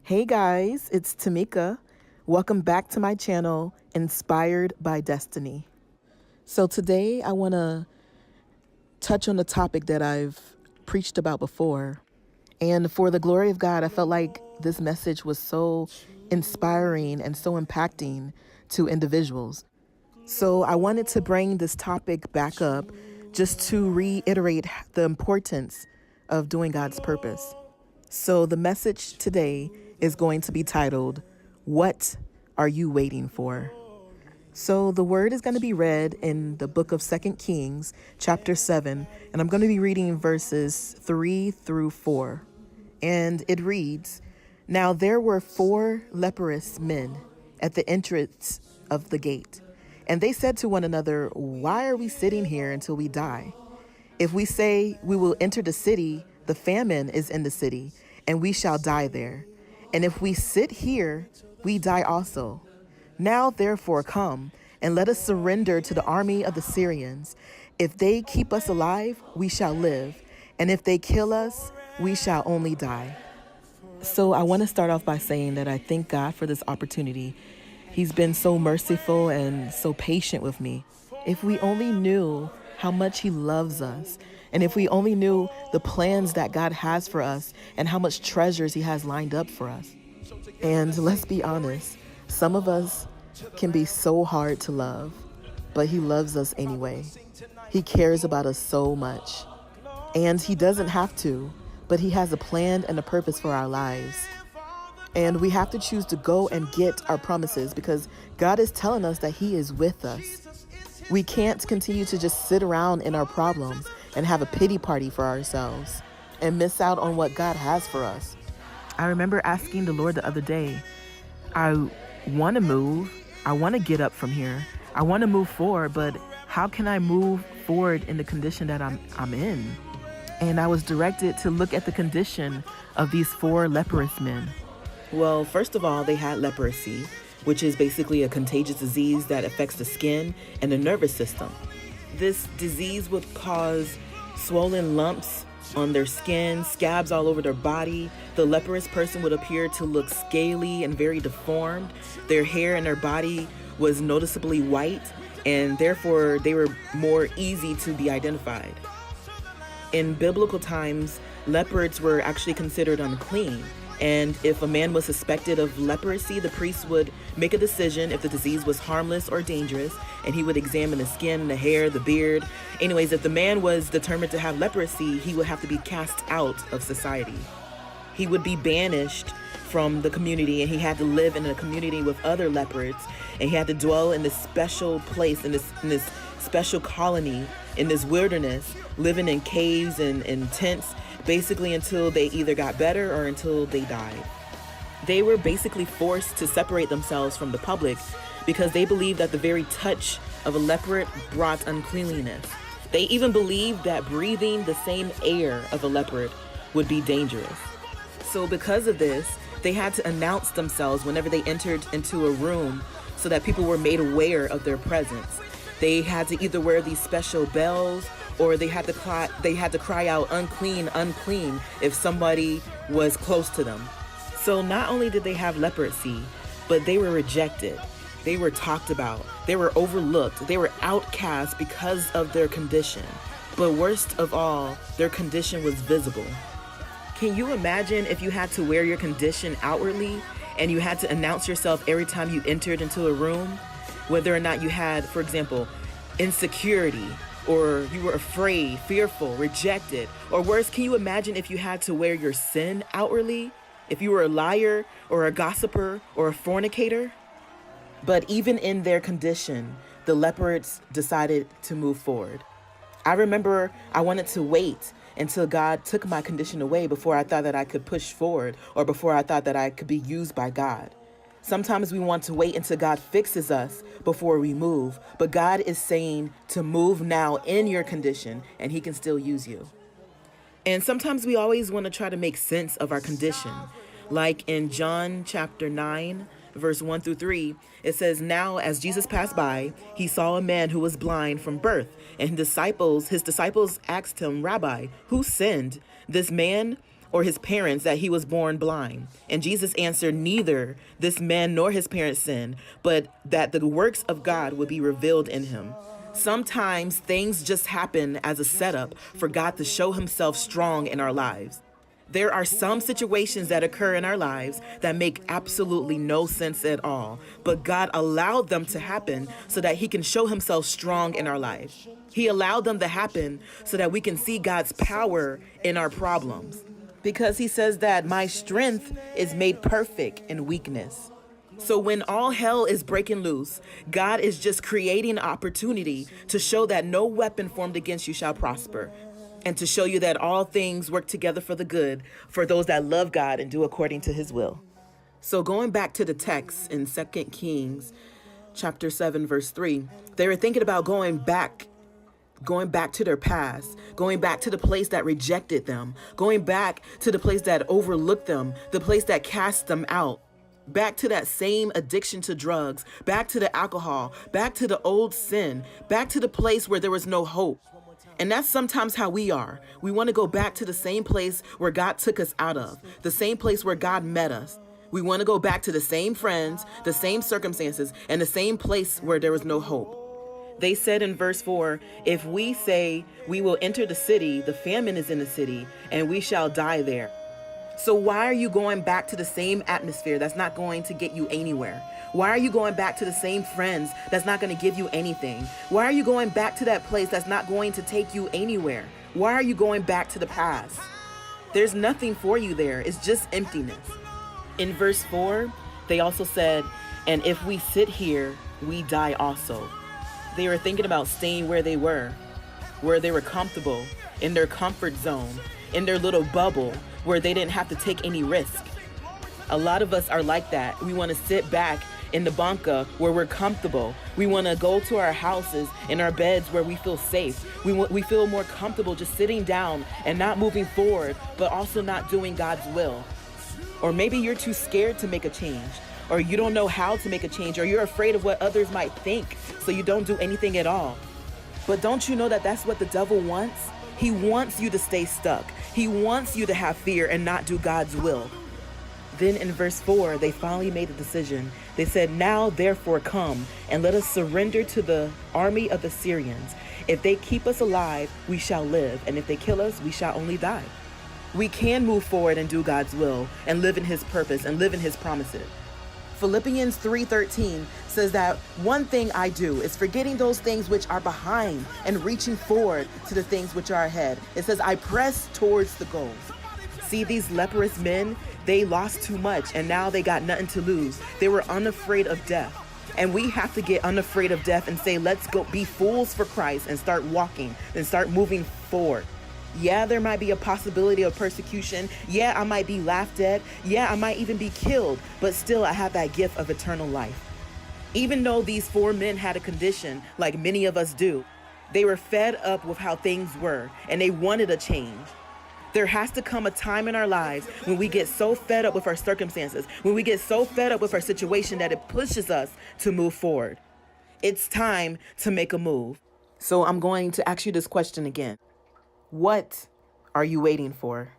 Hey guys, it's Tamika. Welcome back to my channel, Inspired by Destiny. So today I want to touch on the topic that I've preached about before. And for the glory of God, I felt like this message was so inspiring and so impacting to individuals. So I wanted to bring this topic back up just to reiterate the importance of doing God's purpose. So the message today is going to be titled, What Are You Waiting For? So the word is going to be read in the book of 2 Kings, chapter 7, and I'm going to be reading verses 3 through 4. And it reads, Now there were 4 leprous men at the entrance of the gate, and they said to one another, Why are we sitting here until we die? If we say we will enter the city, the famine is in the city, and we shall die there. And if we sit here, we die also. Now therefore come, and let us surrender to the army of the Syrians. If they keep us alive, we shall live, and if they kill us, we shall only die. So I want to start off by saying that I thank God for this opportunity. He's been so merciful and so patient with me. If we only knew how much He loves us, and if we only knew the plans that God has for us and how much treasures He has lined up for us. And let's be honest, some of us can be so hard to love, but He loves us anyway. He cares about us so much. And He doesn't have to, but He has a plan and a purpose for our lives. And we have to choose to go and get our promises because God is telling us that He is with us. We can't continue to just sit around in our problems and have a pity party for ourselves and miss out on what God has for us. I remember asking the Lord the other day, I want to move. I want to get up from here. I want to move forward, but how can I move forward in the condition that I'm in? And I was directed to look at the condition of these 4 leprous men. Well, first of all, they had leprosy, which is basically a contagious disease that affects the skin and the nervous system. This disease would cause swollen lumps on their skin, scabs all over their body. The leprous person would appear to look scaly and very deformed. Their hair and their body was noticeably white, and therefore they were more easy to be identified. In biblical times, leopards were actually considered unclean. And if a man was suspected of leprosy, the priest would make a decision if the disease was harmless or dangerous, and he would examine the skin, the hair, the beard. Anyways, if the man was determined to have leprosy, he would have to be cast out of society. He would be banished from the community, and he had to live in a community with other leopards, and he had to dwell in this special place, in this special colony, in this wilderness, living in caves and in tents, basically until they either got better or until they died. They were basically forced to separate themselves from the public because they believed that the very touch of a leopard brought uncleanliness. They even believed that breathing the same air of a leopard would be dangerous. So because of this, they had to announce themselves whenever they entered into a room so that people were made aware of their presence. They had to either wear these special bells or they had to cry out, unclean, unclean, if somebody was close to them. So not only did they have leprosy, but they were rejected. They were talked about. They were overlooked. They were outcast because of their condition. But worst of all, their condition was visible. Can you imagine if you had to wear your condition outwardly and you had to announce yourself every time you entered into a room? Whether or not you had, for example, insecurity, or you were afraid, fearful, rejected, or worse, can you imagine if you had to wear your sin outwardly? If you were a liar or a gossiper or a fornicator? But even in their condition, the leopards decided to move forward. I remember I wanted to wait until God took my condition away before I thought that I could push forward or before I thought that I could be used by God. Sometimes we want to wait until God fixes us before we move, but God is saying to move now in your condition and He can still use you. And sometimes we always want to try to make sense of our condition. Like in John chapter 9, verse 1 through 3, it says, Now as Jesus passed by, He saw a man who was blind from birth, and his disciples asked Him, Rabbi, who sinned, this man or his parents that he was born blind? And Jesus answered, neither this man nor his parents sinned, but that the works of God would be revealed in him. Sometimes things just happen as a setup for God to show himself strong in our lives. There are some situations that occur in our lives that make absolutely no sense at all, but God allowed them to happen so that he can show himself strong in our life. He allowed them to happen so that we can see God's power in our problems. Because he says that my strength is made perfect in weakness. So when all hell is breaking loose, God is just creating an opportunity to show that no weapon formed against you shall prosper, and to show you that all things work together for the good for those that love God and do according to his will. So going back to the text in 2 Kings chapter 7, verse 3, they were thinking about going back to their past, going back to the place that rejected them, going back to the place that overlooked them, the place that cast them out. Back to that same addiction to drugs, back to the alcohol, back to the old sin, back to the place where there was no hope. And that's sometimes how we are. We want to go back to the same place where God took us out of, the same place where God met us. We want to go back to the same friends, the same circumstances, and the same place where there was no hope. They said in verse 4, if we say we will enter the city, the famine is in the city, and we shall die there. So why are you going back to the same atmosphere that's not going to get you anywhere? Why are you going back to the same friends that's not going to give you anything? Why are you going back to that place that's not going to take you anywhere? Why are you going back to the past? There's nothing for you there. It's just emptiness. In verse 4, they also said, and if we sit here, we die also. They were thinking about staying where they were comfortable, in their comfort zone, in their little bubble, where they didn't have to take any risk. A lot of us are like that. We want to sit back in the banca where we're comfortable. We want to go to our houses, in our beds where we feel safe. We feel more comfortable just sitting down and not moving forward, but also not doing God's will. Or maybe you're too scared to make a change, or you don't know how to make a change, or you're afraid of what others might think, so you don't do anything at all. But don't you know that that's what the devil wants? He wants you to stay stuck. He wants you to have fear and not do God's will. Then in verse 4, they finally made a decision. They said, now therefore come and let us surrender to the army of the Syrians. If they keep us alive, we shall live. And if they kill us, we shall only die. We can move forward and do God's will and live in his purpose and live in his promises. Philippians 3:13 says that one thing I do is forgetting those things which are behind and reaching forward to the things which are ahead. It says, I press towards the goals. See, these leprous men, they lost too much and now they got nothing to lose. They were unafraid of death. And we have to get unafraid of death and say, let's go be fools for Christ and start walking and start moving forward. Yeah, there might be a possibility of persecution. Yeah, I might be laughed at. Yeah, I might even be killed, but still I have that gift of eternal life. Even though these 4 men had a condition like many of us do, they were fed up with how things were and they wanted a change. There has to come a time in our lives when we get so fed up with our circumstances, when we get so fed up with our situation that it pushes us to move forward. It's time to make a move. So I'm going to ask you this question again. What are you waiting for?